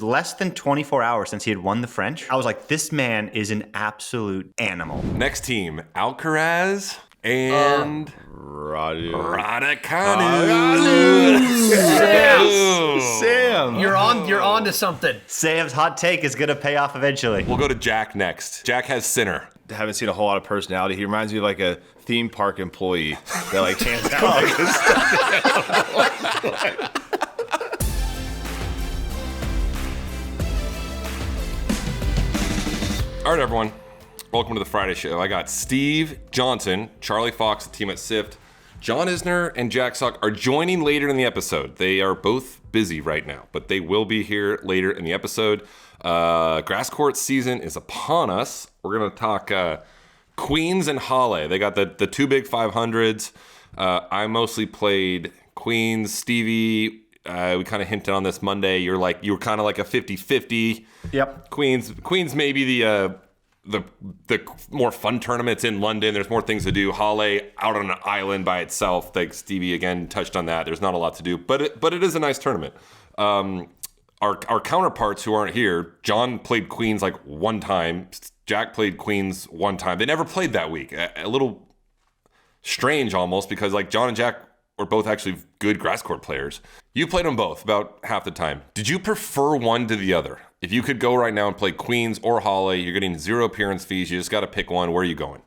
Less than 24 hours since he had won the French. I was like, this man is an absolute animal. Next team, Alcaraz and Raducanu. Sam, You're on to something. Sam's hot take is gonna pay off eventually. We'll go to Jack next. Jack has Sinner. Haven't seen a whole lot of personality. He reminds me of like a theme park employee that like hands out like this stuff. All right, everyone. Welcome to the Friday show. I got Steve Johnson, Charlie Fox, the team at SIFT, John Isner, and Jack Sock are joining later in the episode. They are both busy right now, but they will be here later in the episode. Grass court season is upon us. We're going to talk Queens and Halle. They got the two big 500s. I mostly played Queens. Stevie, we kind of hinted on this Monday. You were kind of like a 50-50. Yep. Queens maybe the more fun tournaments in London. There's more things to do. Halle out on an island by itself. Like Stevie again touched on that. There's not a lot to do, but it is a nice tournament. Our counterparts who aren't here, John played Queens like one time. Jack played Queens one time. They never played that week. A little strange almost because like John and Jack were both actually good grass court players. You played them both about half the time. Did you prefer one to the other? If you could go right now and play Queens or Halle, you're getting 0 appearance fees. You just got to pick one. Where are you going?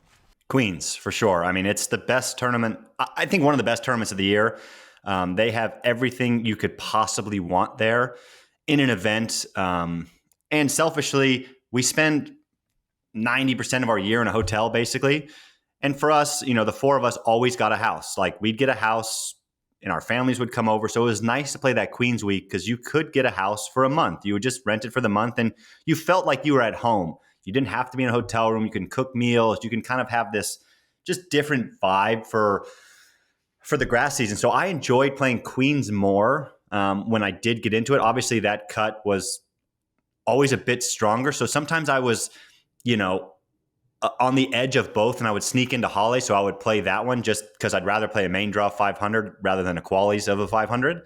Queens, for sure. I mean, it's the best tournament. I think one of the best tournaments of the year. They have everything you could possibly want there in an event. And selfishly, we spend 90% of our year in a hotel, basically. And for us, the four of us always got a house. Like we'd get a house and our families would come over. So it was nice to play that Queens week because you could get a house for a month. You would just rent it for the month and you felt like you were at home. You didn't have to be in a hotel room. You can cook meals. You can kind of have this just different vibe for the grass season. So I enjoyed playing Queens more when I did get into it. Obviously, that cut was always a bit stronger. So sometimes I was, on the edge of both, and I would sneak into Halle, so I would play that one just because I'd rather play a main draw 500 rather than a qualies of a 500.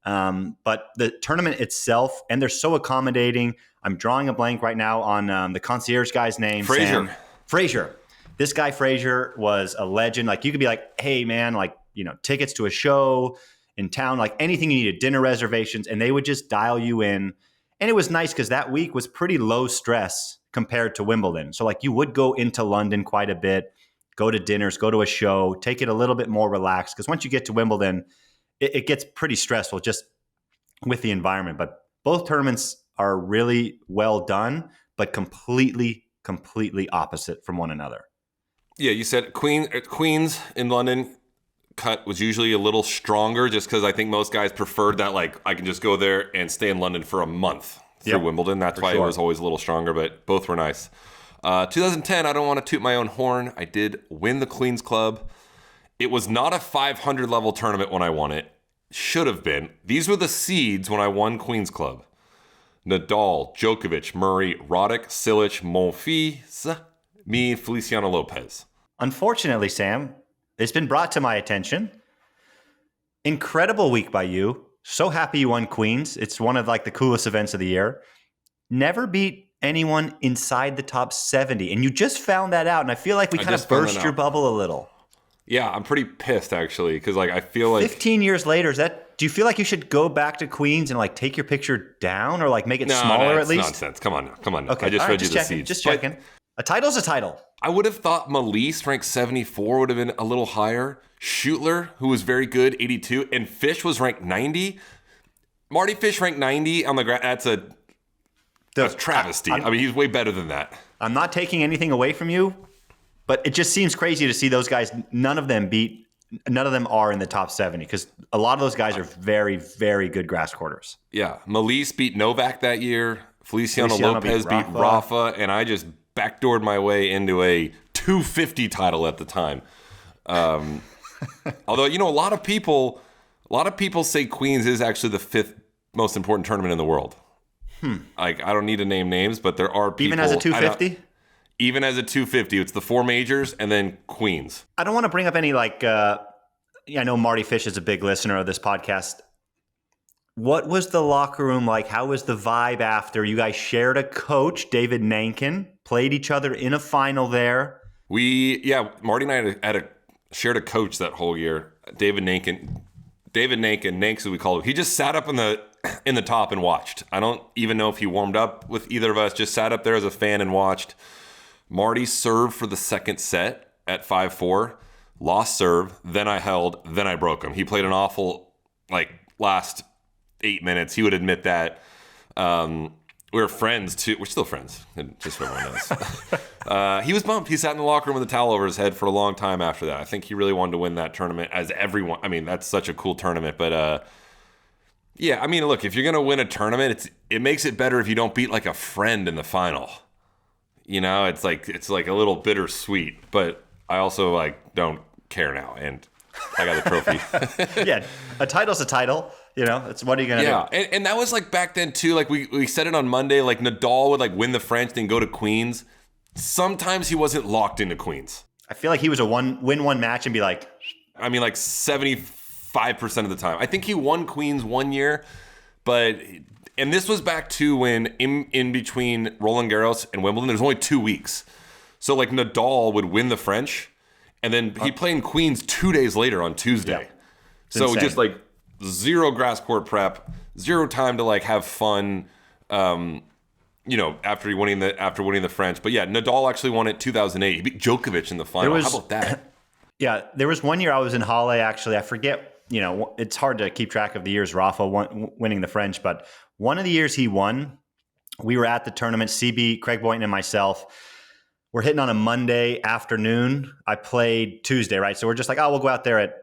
But the tournament itself, and they're so accommodating. I'm drawing a blank right now on the concierge guy's name. Frazier. This guy Frazier was a legend. Like you could be like, hey man, like tickets to a show in town, like anything you needed, dinner reservations, and they would just dial you in. And it was nice because that week was pretty low stress compared to Wimbledon. So like you would go into London quite a bit, go to dinners, go to a show, take it a little bit more relaxed. Because once you get to Wimbledon, it gets pretty stressful just with the environment. But both tournaments are really well done, but completely opposite from one another. Yeah, you said Queens in London cut was usually a little stronger just because I think most guys preferred that like I can just go there and stay in London for a month. Through Wimbledon. That's why it was always a little stronger, but both were nice. 2010, I don't want to toot my own horn. I did win the Queens Club. It was not a 500 level tournament when I won it. Should have been. These were the seeds when I won Queens Club. Nadal, Djokovic, Murray, Roddick, Cilic, Monfils, me, Feliciano Lopez. Unfortunately, Sam, it's been brought to my attention. Incredible week by you. So happy you won Queens. It's one of like the coolest events of the year. Never beat anyone inside the top 70. And you just found that out. And I feel like we kind of burst your bubble a little. Yeah, I'm pretty pissed actually. Because like I feel like 15 years later, do you feel like you should go back to Queens and like take your picture down or like make it smaller at least? Nonsense. Come on now. Okay. I just read you the checking, seeds. Just checking. A title's a title. I would have thought Malise ranked 74 would have been a little higher. Schutler, who was very good, 82, and Fish was ranked 90. Marty Fish ranked 90 on the that's a travesty. I mean, he's way better than that. I'm not taking anything away from you, but it just seems crazy to see those guys. None of them are in the top 70 because a lot of those guys are very, very good grass quarters. Yeah. Malise beat Novak that year. Feliciano Lopez beat Rafa, and I just backdoored my way into a 250 title at the time. Although, a lot of people say Queens is actually the 5th most important tournament in the world. Like, I don't need to name names, but there are people. Even as a 250? Even as a 250. It's the 4 majors and then Queens. I don't want to bring up any, I know Marty Fish is a big listener of this podcast. What was the locker room like? How was the vibe after? You guys shared a coach, David Nankin, played each other in a final there. Marty and I shared a coach that whole year, David Nankin. Nanks, as we call him. He just sat up in the top and watched. I don't even know if he warmed up with either of us. Just sat up there as a fan and watched. Marty served for the second set at 5-4, lost serve. Then I held. Then I broke him. He played an awful last 8 minutes. He would admit that. We were friends too. We're still friends, just so everyone knows. He was bummed. He sat in the locker room with a towel over his head for a long time after that. I think he really wanted to win that tournament, as everyone. I mean, that's such a cool tournament. But yeah, I mean, look, if you're gonna win a tournament, it makes it better if you don't beat like a friend in the final. You know, it's like a little bittersweet. But I also don't care now, and I got the trophy. Yeah, a title's a title. You know, it's what are you going to do? Yeah, and that was back then too. We said it on Monday, Nadal would win the French, then go to Queens. Sometimes he wasn't locked into Queens. I feel like he was win one match and be like... I mean, 75% of the time. I think he won Queens one year, and this was back to when in between Roland Garros and Wimbledon, there's only 2 weeks. So Nadal would win the French, and then he'd play in Queens 2 days later on Tuesday. Yeah. So insane. just zero grass court prep, zero time to have fun. After winning the French. But yeah, Nadal actually won it 2008. He beat Djokovic in the final. How about that? Yeah, there was one year I was in Halle. Actually, I forget. It's hard to keep track of the years Rafa winning the French, but one of the years he won, we were at the tournament. CB, Craig Boynton, and myself. We're hitting on a Monday afternoon. I played Tuesday, right? So we're just we'll go out there at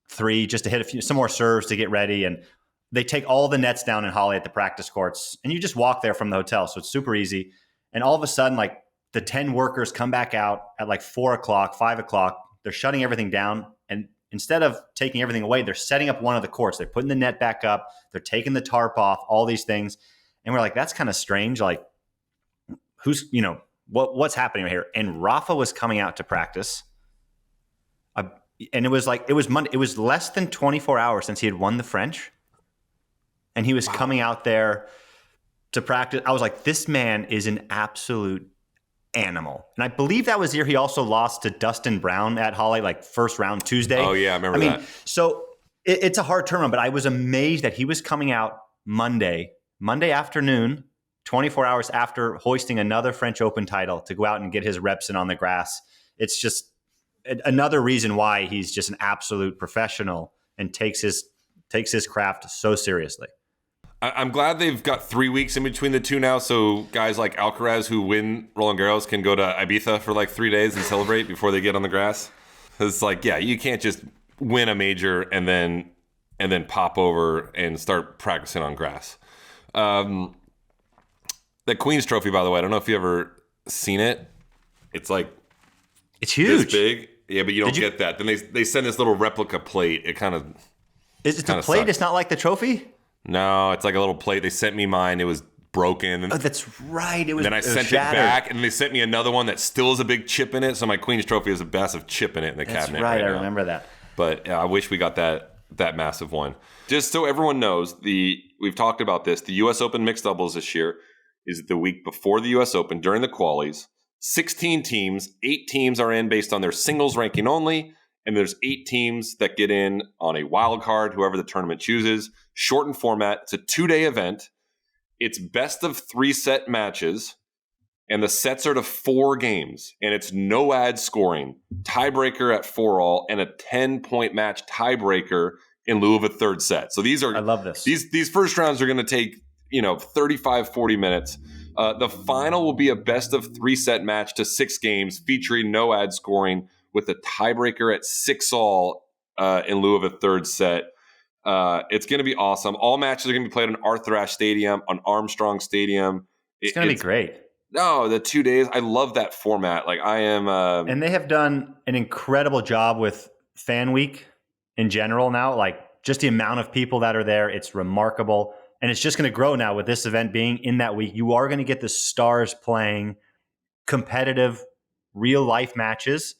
3 just to hit some more serves to get ready. And they take all the nets down in Halle at the practice courts, and you just walk there from the hotel. So it's super easy. And all of a sudden, the 10 workers come back out at 4 o'clock, 5 o'clock. They're shutting everything down. And instead of taking everything away, they're setting up one of the courts. They're putting the net back up. They're taking the tarp off, all these things. And we're that's kind of strange. Who's, what's happening here? And Rafa was coming out to practice. And it was Monday. It was less than 24 hours since he had won the French. And he was coming out there to practice. I was this man is an absolute animal. And I believe that was the year he also lost to Dustin Brown at Halle, first round Tuesday. Oh, yeah, I remember that. So it's a hard tournament, but I was amazed that he was coming out Monday afternoon, 24 hours after hoisting another French Open title, to go out and get his reps in on the grass. It's just another reason why he's just an absolute professional and takes his craft so seriously. I'm glad they've got 3 weeks in between the two now, so guys like Alcaraz who win Roland Garros can go to Ibiza for 3 days and celebrate before they get on the grass. It's you can't just win a major and then pop over and start practicing on grass. The Queen's Trophy, by the way, I don't know if you ever seen it. It's it's huge. This big. Yeah, but you don't get that. Then they send this little replica plate. It kind of... It's a plate? Sucks. It's not like the trophy? No, it's a little plate. They sent me mine. It was broken. Oh, that's right. Then I sent shattered. it back, and they sent me another one that still has a big chip in it. So my Queen's Trophy has a massive chip in it in the cabinet. That's right. I now. remember that. But I wish we got that massive one. Just so everyone knows, we've talked about this. The U.S. Open mixed doubles this year is the week before the U.S. Open during the qualies. 16 teams. 8 teams are in based on their singles ranking only. And there's 8 teams that get in on a wild card, whoever the tournament chooses. Shortened format. It's a 2-day event. It's best of 3 set matches. And the sets are to 4 games. And it's no ad scoring. Tiebreaker at 4-all. And a 10-point match tiebreaker in lieu of a third set. So these are... I love this. These first rounds are going to take 35, 40 minutes. The final will be a best of 3 set match to 6 games featuring no ad scoring, with a tiebreaker at 6-all in lieu of a third set. It's going to be awesome. All matches are going to be played on Arthur Ashe Stadium, on Armstrong Stadium. It's going to be great. No, the 2 days. I love that format. I am... and they have done an incredible job with Fan Week in general now. Just the amount of people that are there, it's remarkable. And it's just going to grow now with this event being in that week. You are going to get the stars playing competitive, real-life matches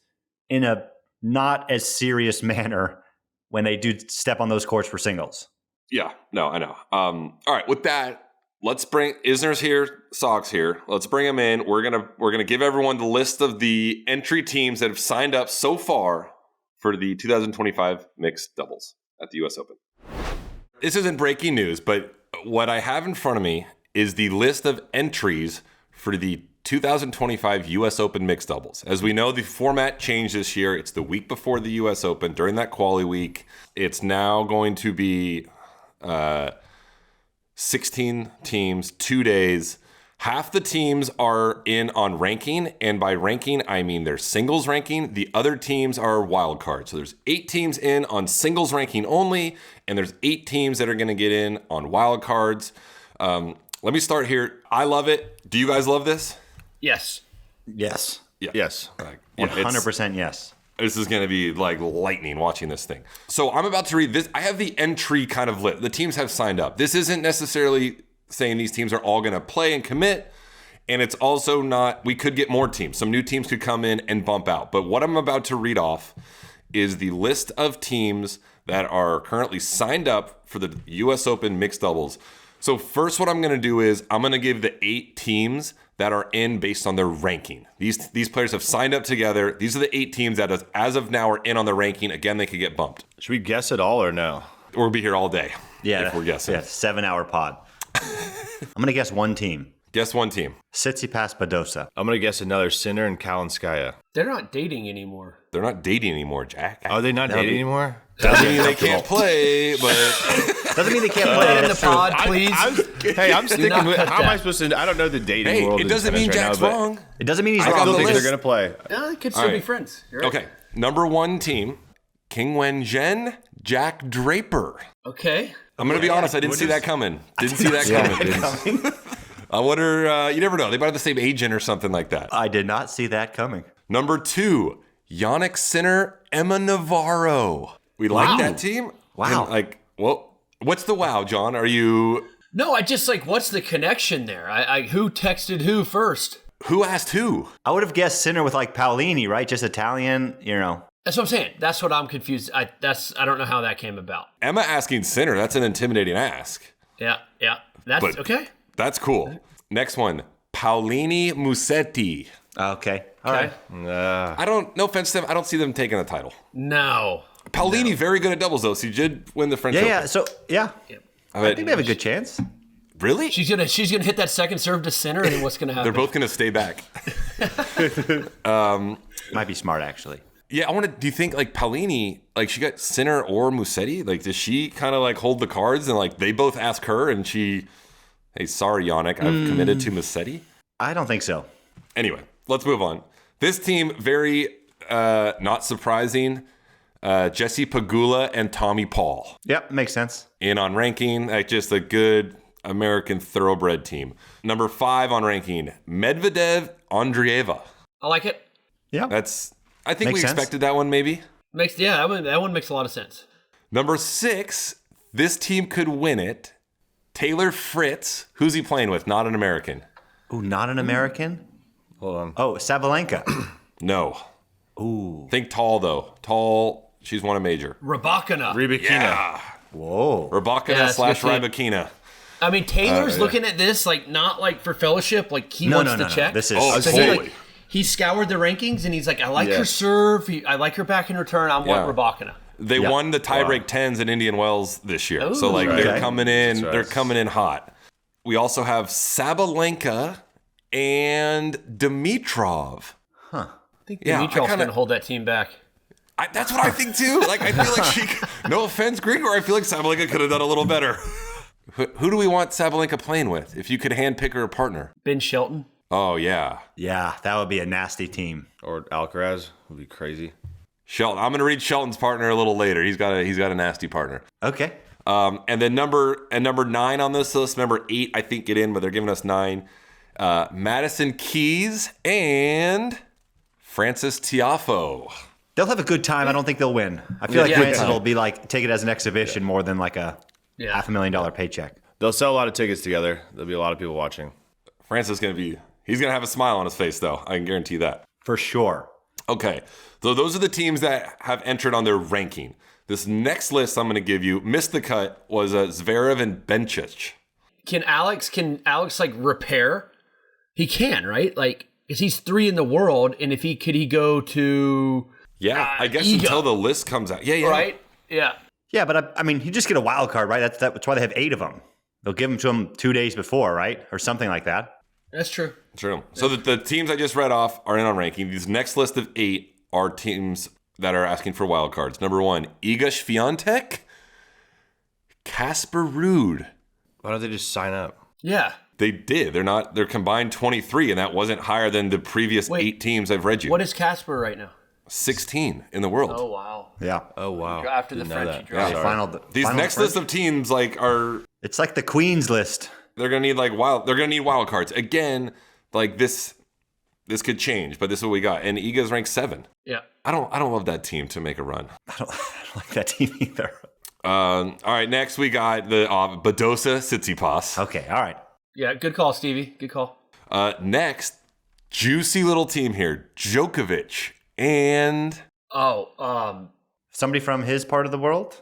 in a not as serious manner when they do step on those courts for singles. Yeah, no, I know. All right, with that, let's bring Isner's here, Sock's here. Let's bring them in. We're gonna give everyone the list of the entry teams that have signed up so far for the 2025 mixed doubles at the U.S. Open. This isn't breaking news, but what I have in front of me is the list of entries for the 2025 U.S. Open mixed doubles. As we know, the format changed this year. It's the week before the U.S. Open during that quali week. It's now going to be 16 teams, 2 days. Half the teams are in on ranking, and by ranking, I mean their singles ranking. The other teams are wild cards. So there's 8 teams in on singles ranking only, and there's 8 teams that are going to get in on wild cards. Let me start here. I love it. Do you guys love this? Yes. Yes. Yeah. Yes. 100% yes. This is going to be like lightning watching this thing. So I'm about to read this. I have the entry kind of lit. The teams have signed up. This isn't necessarily saying these teams are all going to play and commit. And it's also not, we could get more teams. Some new teams could come in and bump out. But what I'm about to read off is the list of teams that are currently signed up for the U.S. Open mixed doubles. So first, what I'm going to do is I'm going to give the 8 teams that are in based on their ranking. These players have signed up together. These are the 8 teams that, as of now, are in on the ranking. Again, they could get bumped. Should we guess it all or no? We'll be here all day. Yeah. if we're guessing. Yeah, 7-hour pod. I'm going to guess one team. Guess one team. Tsitsipas Badosa. I'm going to guess another Sinner and Kalinskaya. They're not dating anymore. They're not dating anymore, Jack. Are they not dating anymore? Doesn't mean they can't play, but Doesn't mean they can't play. in the That's true. pod, please. I'm sticking not with. cut How am I that. supposed to? I don't know the dating hey, world. it doesn't mean Jack's wrong. It doesn't mean he's I wrong. still the think they're list. going to play. They could still be right. friends. You're right. Okay, number 1 team, King Wen Zhen, Jack Draper. Okay. I'm going to be honest, I didn't see that coming. Didn't see that coming. I wonder, you never know. They might have the same agent or something like that. I did not see that coming. Number 2, Yannick Sinner, Emma Navarro. We like that team? Wow. And what's the wow, John? Are you... No, I just what's the connection there? I who texted who first? Who asked who? I would have guessed Sinner with Paolini, right? Just Italian, That's what I'm saying. That's what I'm confused. I don't know how that came about. Emma asking Sinner, that's an intimidating ask. Yeah. That's But- okay. That's cool. Next one, Paolini Musetti. Okay. All right. No offense to them, I don't see them taking the title. No. Paolini, very good at doubles, though. So he did win the French Open. Yeah. So, yeah. I think they have a good chance. Really? She's gonna hit that second serve to Sinner, and what's gonna happen? They're both going to stay back. Might be smart, actually. Yeah, do you think, Paolini, she got Sinner or Musetti? Does she kind of, hold the cards and, they both ask her and she, hey, sorry, Yannick, I've committed to Musetti? I don't think so. Anyway, let's move on. This team, very not surprising, Jesse Pegula and Tommy Paul. Yep, makes sense. In on ranking, just a good American thoroughbred team. Number 5 on ranking, Medvedev Andreeva. I like it. Yeah. I think Makes we sense. expected that one maybe. That one makes a lot of sense. Number 6, this team could win it. Taylor Fritz. Who's he playing with? Not an American. Ooh, not an American? Hold on. Oh, Sabalenka. No. Ooh. Think tall though. Tall. She's won a major. Rabakina. Rybakina. Yeah. Whoa. Rabakina Yeah, it's a good / team. Rybakina. I mean, Taylor's looking at this not for fellowship. He No, wants no, to no, no. check. This is So totally. he scoured the rankings and he's like, I like her Yes. serve. I like her back in return. I want Rabakina. They Yeah. won the tiebreak 10s in Indian Wells this year. Ooh. So That's they're right. coming in. That's right. They're coming in hot. We also have Sabalenka and Dimitrov. I think Yeah, Dimitrov's I kinda- going to hold that team back. That's what I think too. I feel like she. No offense, Grigor. I feel like Sabalenka could have done a little better. Who do we want Sabalenka playing with? If you could handpick her a partner. Ben Shelton. Oh yeah, Yeah, that would be a nasty team. Or Alcaraz would be crazy. Shelton. I'm gonna read Shelton's partner a little later. He's got a nasty partner. Okay. And then number 9 on this list. Number 8, I think, get in, but they're giving us 9. Madison Keys and Francis Tiafoe. They'll have a good time. I don't think they'll win. I feel like Yeah, Francis yeah. will be take it as an exhibition more than a $500,000 paycheck. They'll sell a lot of tickets together. There'll be a lot of people watching. Francis he's gonna have a smile on his face though. I can guarantee that. For sure. Okay, so those are the teams that have entered on their ranking. This next list I'm going to give you, missed the cut, was Zverev and Bencic. Can Alex like repair? He can, right? Like, because he's 3 in the world, and if he go to I guess Iga. until the list comes out. Yeah. Right? Yeah. Yeah, but I mean, you just get a wild card, right? That's why they have 8 of them. They'll give them to him 2 days before, right? Or something like that. That's true. True. So the teams I just read off are in on ranking. These next list of 8 are teams that are asking for wild cards. Number 1, Iga Swiatek, Casper Ruud. Why don't they just sign up? Yeah. They did. They're combined 23, and that wasn't higher than the previous 8 teams I've read you. What is Casper right now? 16 in the world. Oh, wow. Yeah. Oh, wow. After the Didn't know French, that. he dropped. Yeah, These final next French. list of teams are It's like the Queen's list. they're gonna need wild cards again. Like this could change, but this is what we got. And Iga's ranked 7. Yeah. I don't love that team to make a run. I don't like that team either. All right, next we got the Badosa Tsitsipas. Okay, all right. Yeah, good call, Stevie. Good call. Next, juicy little team here, Djokovic and Somebody from his part of the world?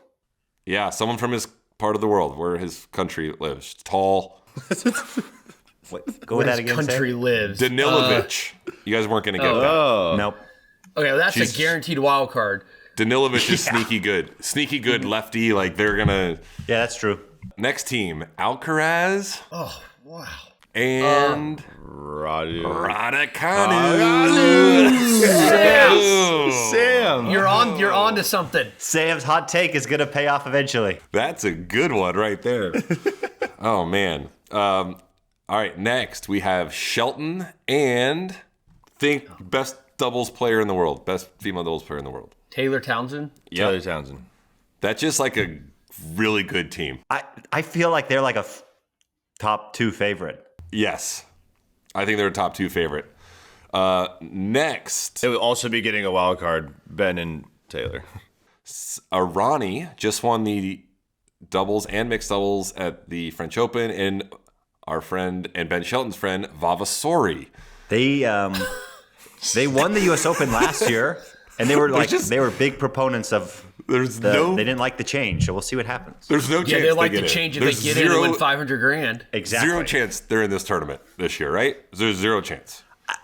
someone from his part of the world where his country lives. Tall. Wait, go with that again. Country lives. Danilovic. You guys weren't gonna get that. Oh. Nope. Okay, well, that's Jesus. a guaranteed wild card. Danilovic is sneaky good. Sneaky good lefty. Like they're gonna. Yeah, that's true. Next team, Alcaraz Oh, wow. and Raducanu. Sam. You're on to something. Sam's hot take is going to pay off eventually. That's a good one right there. Oh man. All right. Next we have Shelton and best doubles player in the world, best female doubles player in the world. Taylor Townsend. Taylor Townsend. That's just like a really good team. I feel like they're like a top 2 favorite. Yes, I think they're a top 2 favorite. Next, It would also be getting a wild card, Ben and Taylor. Ronnie just won the doubles and mixed doubles at the French Open, and our friend and Ben Shelton's friend Vavasori. They won the U.S. Open last year, and they were they were big proponents of. They didn't like the change, so we'll see what happens. There's no chance Yeah, they like get to in. change if There's they get in and win $500,000. Exactly. 0 chance they're in this tournament this year, right? There's 0 chance.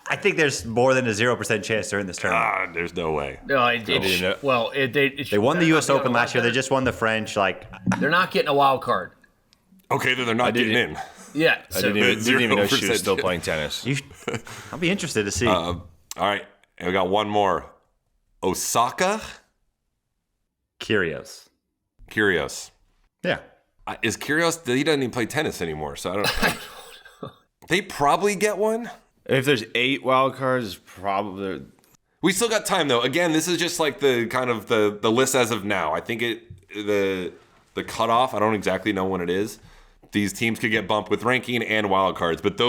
I think there's more than a 0% chance they're in this tournament. There's no way. No, They won the U.S. Open last year. They just won the French. They're not getting a wild card. Okay, then they're not getting in. Yeah. I So didn't even know she was 0% still playing tennis. I'll be interested to see. All right, and we got one more. Osaka, Kyrgios. Yeah. Is Kyrgios? He doesn't even play tennis anymore, so I don't know. They probably get one. If there's 8 wild cards, probably. We still got time though. Again, this is just like the kind of the list as of now. I think the cutoff. I don't exactly know when it is. These teams could get bumped with ranking and wild cards, but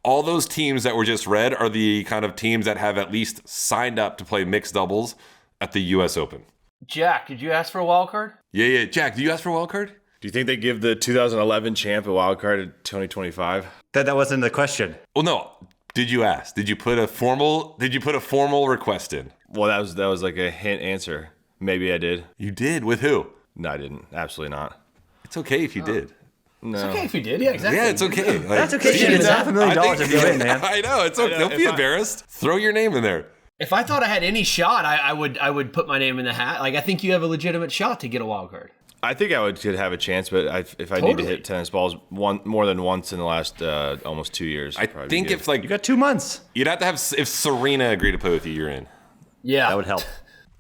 all those teams that were just read are the kind of teams that have at least signed up to play mixed doubles at the U.S. Open. Jack, did you ask for a wild card? Yeah. Jack, do you ask for a wild card? Do you think they give the 2011 champ a wild card in 2025? That wasn't the question. Well, no. Did you ask? Did you put a formal request in? Well, that was like a hint answer. Maybe I did. You did with who? No, I didn't. Absolutely not. It's okay if you did. No. It's okay if you did. Yeah, exactly. Yeah, it's okay. Like, That's okay. Shit, it's $500,000 if you win, man. I know. It's okay. Don't be embarrassed. Throw your name in there. If I thought I had any shot, I would put my name in the hat. Like, I think you have a legitimate shot to get a wild card. I think I could have a chance, but if I need to hit tennis balls more than once in the last almost 2 years, I think if like You got 2 months. you'd have to have if Serena agreed to play with you, you're in. Yeah. That would help.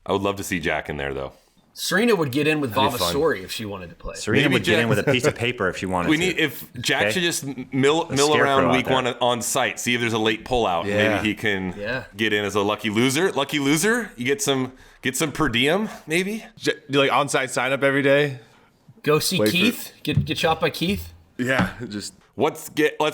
I would love to see Jack in there though. Serena would get in with That'd be fun. Vavasori if she wanted to play. Serena Maybe would get Jack- in with a piece of paper if she wanted We to. need if Jack should just mill scarecrow around out week there. 1 on site, see if there's a late pullout. Yeah. Maybe he can Yeah. get in as a lucky loser. Lucky loser, you get some per diem, maybe. Do like on-site sign up every day. Go see Wait for- Keith. Get shot by Keith. Yeah, just Let's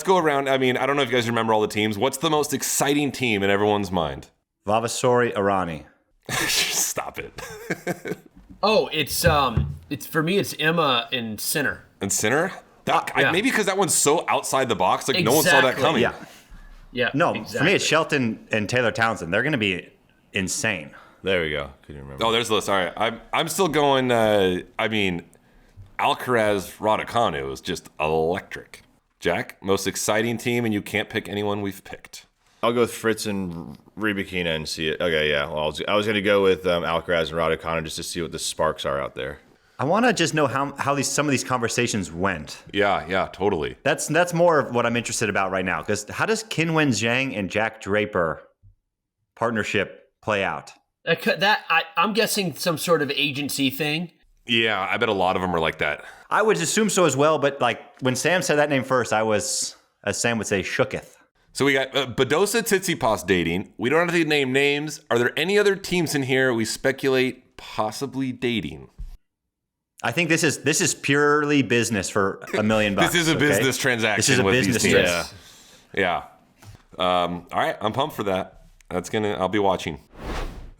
go around. I mean, I don't know if you guys remember all the teams. What's the most exciting team in everyone's mind? Vavasori Arani. Stop it. Oh, it's for me. It's Emma in center. And Sinner? Yeah. Maybe because that one's so outside the box, like no one saw that Exactly. coming. Yeah. Yeah. No, exactly. for me, it's Shelton and Taylor Townsend. They're going to be insane. There we go. Couldn't remember. Oh, there's the list. All right. I'm still going. Alcaraz Raducanu is just electric. Jack, most exciting team, and you can't pick anyone we've picked. I'll go with Fritz and Rybakina and see it. Okay, yeah. Well, I was going to go with Alcaraz and Raducanu just to see what the sparks are out there. I want to just know how some of these conversations went. Yeah, totally. That's more of what I'm interested about right now. Because how does Qinwen Zhang and Jack Draper partnership play out? I'm guessing some sort of agency thing. Yeah, I bet a lot of them are like that. I would assume so as well. But like when Sam said that name first, I was, as Sam would say, shooketh. So we got Badosa Tsitsipas dating. We don't have to name names. Are there any other teams in here we speculate possibly dating? I think this is purely business for $1 million. This is a business transaction. This is a business transaction. Yeah. All right, I'm pumped for that. I'll be watching.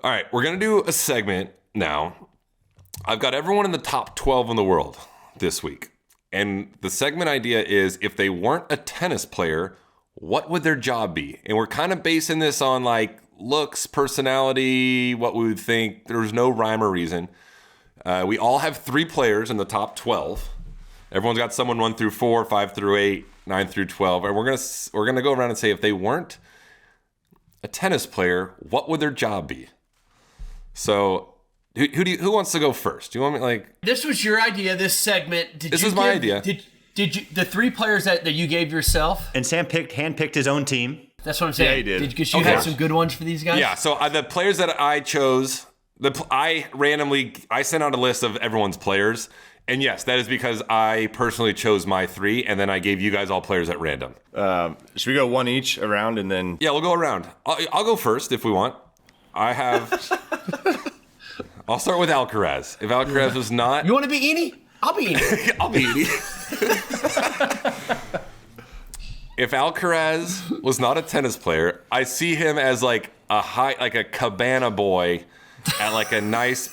All right, we're gonna do a segment now. I've got everyone in the top 12 in the world this week, and the segment idea is if they weren't a tennis player, what would their job be? And we're kind of basing this on like looks, personality, what we would think. There's no rhyme or reason. We all have 3 players in the top 12. Everyone's got someone 1 through 4, 5 through 8, 9 through 12. And we're gonna go around and say if they weren't a tennis player, what would their job be? So who wants to go first? Do you want me like? This was your idea. This segment. This is my idea. Did you the 3 players that you gave yourself? And Sam handpicked his own team. That's what I'm saying. Yeah, he did. Because you had some good ones for these guys. Yeah. So the players that I chose. I sent out a list of everyone's players, and yes, that is because I personally chose my 3, and then I gave you guys all players at random. Should we go one each around and then? Yeah, we'll go around. I'll go first if we want. I'll start with Alcaraz. If Alcaraz was not, You want to be Eni? I'll be Eni. I'll be Edie. If Alcaraz was not a tennis player, I see him as like a cabana boy at like a nice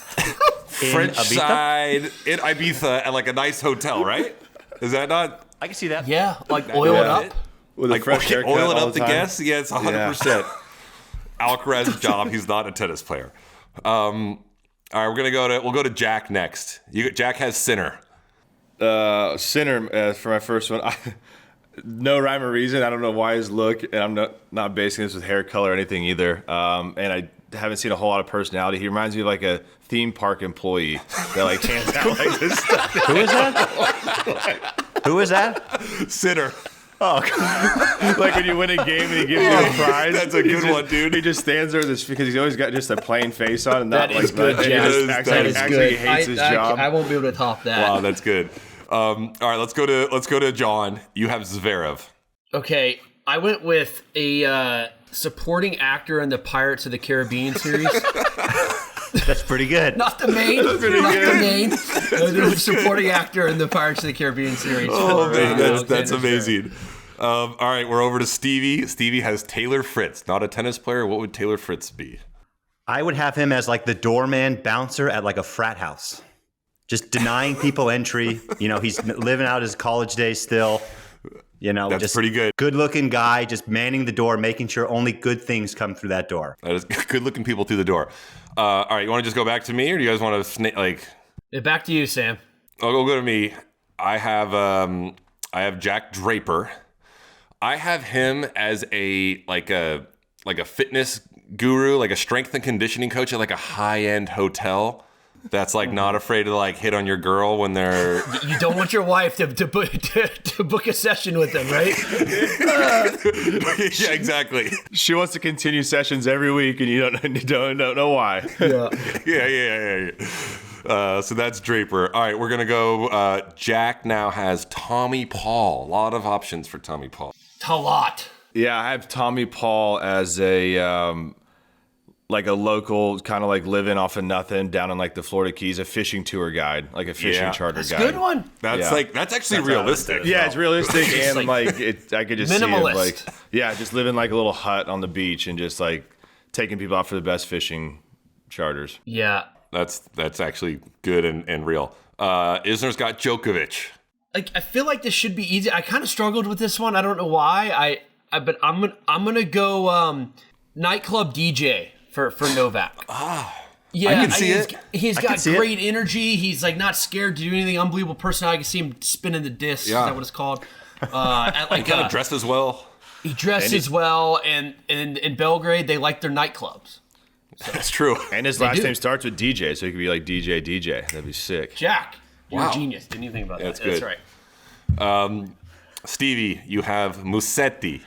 French side in Ibiza at like a nice hotel, right? Is that not? I can see that. Yeah, like oil it up. With a fresh haircut oil it all up the the time? guests? Yeah, it's 100%. Alcaraz's job, he's not a tennis player. All right, we'll go to Jack next. Jack has Sinner. Sinner for my first one. No rhyme or reason. I don't know why his look, and I'm not basing this with hair color or anything either. And I haven't seen a whole lot of personality. He reminds me of like a theme park employee that like hands out like this stuff. Who is that? Who is that? Sinner. Oh, Like when you win a game and he gives you a prize. That's a good one, dude. He just stands there because he's always got just a plain face on and not That like is good, he Jack. just That is actually good. hates his job. I won't be able to top that. Wow, that's good. All right, let's go to John. You have Zverev. Okay, I went with a supporting actor in the Pirates of the Caribbean series. that's pretty good. Not the main. The main. The supporting actor in the Pirates of the Caribbean series. Oh man, that's Sure. amazing. All right, we're over to Stevie. Stevie has Taylor Fritz, not a tennis player. What would Taylor Fritz be? I would have him as like the doorman bouncer at like a frat house. Just denying people entry. You know, he's living out his college days still. You know, That's just pretty good. Good-looking guy, just manning the door, making sure only good things come through that door. That is good-looking people through the door. All right, you want to just go back to me, or do you guys want to Back to you, Sam. I'll go to me. I have Jack Draper. I have him as a fitness guru, like a strength and conditioning coach at like a high-end hotel. That's like not afraid to like hit on your girl when they're. You don't want your wife to book a session with them, right? Yeah, exactly. She wants to continue sessions every week, and you don't know why. Yeah. So that's Draper. All right, we're gonna go. Jack now has Tommy Paul. A lot of options for Tommy Paul. A lot. Yeah, I have Tommy Paul as a like a local kind of like living off of nothing down in like the Florida Keys, a fishing tour guide, like a fishing charter That's a guide. good one. That's actually realistic. Yeah, it's realistic and like I could just see him minimalist. just living like a little hut on the beach and just like taking people out for the best fishing charters. Yeah. That's actually good and real. Isner's got Djokovic. Like I feel like this should be easy. I kind of struggled with this one. I don't know why. But I'm gonna go nightclub DJ for Novak. Yeah, I can see it. He's I can got see great energy. He's like not scared to do anything. Unbelievable personality. I can see him spinning the disc. Yeah. Is that what it's called? At like Kind of dresses well. he dresses well, and in Belgrade they like their nightclubs. That's true. And his last do. name starts with DJ, so he could be like DJ. That'd be sick. Jack, you're Wow. a genius. Didn't even think about That's that. good. That's right. Stevie, you have Musetti.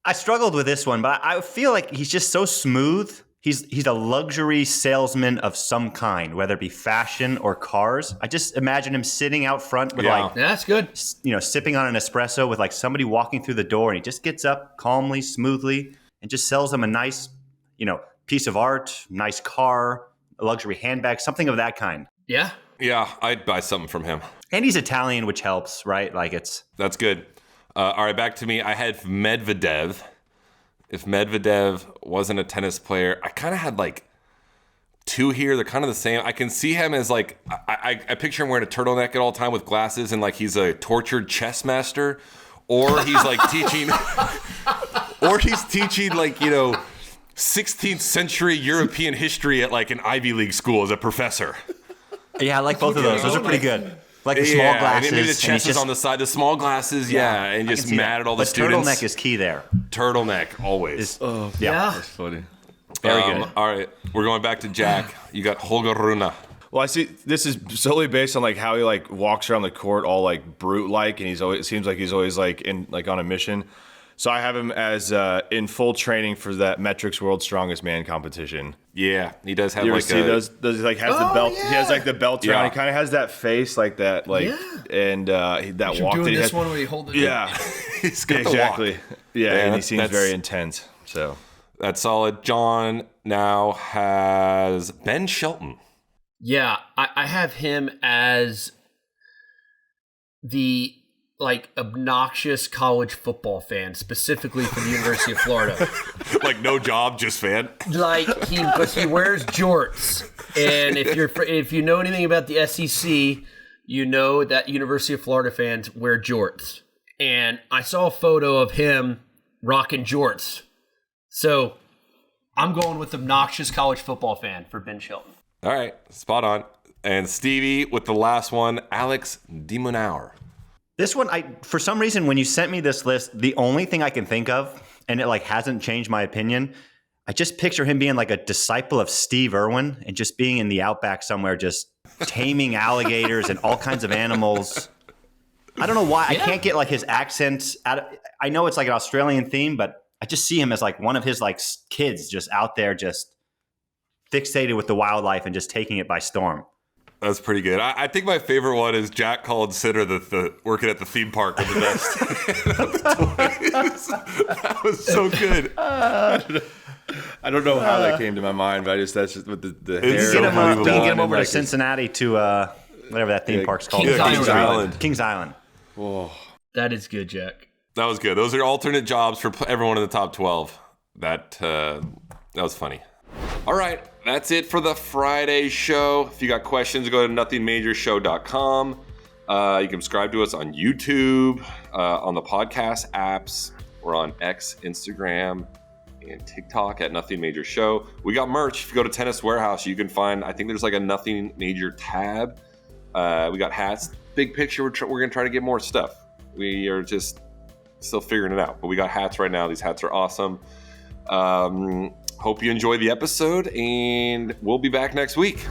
I struggled with this one, but I feel like he's just so smooth. He's a luxury salesman of some kind, whether it be fashion or cars. I just imagine him sitting out front with Yeah. like, Yeah, that's good. sipping on an espresso with like somebody walking through the door, and he just gets up calmly, smoothly, and just sells them a nice, piece of art, nice car, a luxury handbag, something of that kind. Yeah. Yeah, I'd buy something from him. And he's Italian, which helps, right? Like That's good. All right, back to me. I had Medvedev. If Medvedev wasn't a tennis player, I kind of had like two here. They're kind of the same. I can see him as like, I picture him wearing a turtleneck at all time with glasses and like he's a tortured chess master, or he's like teaching, or he's teaching like, 16th century European history at like an Ivy League school as a professor. Yeah, I like both of those. Those are pretty good. Like the small glasses. And maybe the and chest he's is on the side. The small glasses, and I just can see mad that. at all the but students. Turtleneck is key there. Turtleneck, always. Yeah. That's funny. Very good. All right, we're going back to Jack. You got Holger Rune. Well, I see. This is solely based on like how he like walks around the court, all like brute like, and it seems like he's always like on a mission. So I have him as in full training for that Metrics World Strongest Man competition. Yeah, he does have You ever like see those? Does he like has the belt? yeah. He has like the belt around. Yeah. He kind of has that face like that, like and that You're walk doing that he this has. one where you hold it. Yeah, he's got the exactly. walk. Yeah, and he seems that's- very intense. So That's solid. John now has Ben Shelton. Yeah, I have him as the like obnoxious college football fan, specifically for the University of Florida. Like no job, just fan. Like he wears jorts, and if you know anything about the SEC, you know that University of Florida fans wear jorts. And I saw a photo of him rocking jorts, so I'm going with obnoxious college football fan for Ben Shelton. All right, spot on. And Stevie with the last one, Alex de Minaur. This one, for some reason, when you sent me this list, the only thing I can think of, and it like hasn't changed my opinion, I just picture him being like a disciple of Steve Irwin and just being in the outback somewhere, just taming alligators and all kinds of animals. I don't know why. I can't get like his accent out of, I know it's like an Australian theme, but I just see him as like one of his like kids just out there, just fixated with the wildlife and just taking it by storm. That's pretty good. I think my favorite one is Jack called Sitter the working at the theme park with the best. That was so good. I don't know how that came to my mind, but that's just with the hair. It's We so can unbelievable. get him and, over to like, Cincinnati to whatever that theme park's called. Kings Island. Kings Island. That is good, Jack. That was good. Those are alternate jobs for everyone in the top 12. That was funny. All right, that's it for the Friday show. If you got questions, go to nothingmajorshow.com. You can subscribe to us on YouTube, on the podcast apps. We're on X, Instagram, and TikTok at Nothing Major Show. We got merch. If you go to Tennis Warehouse, you can find, I think there's like a Nothing Major tab. We got hats. Big picture, we're going to try to get more stuff. We are just still figuring it out. But we got hats right now. These hats are awesome. Hope you enjoyed the episode, and we'll be back next week.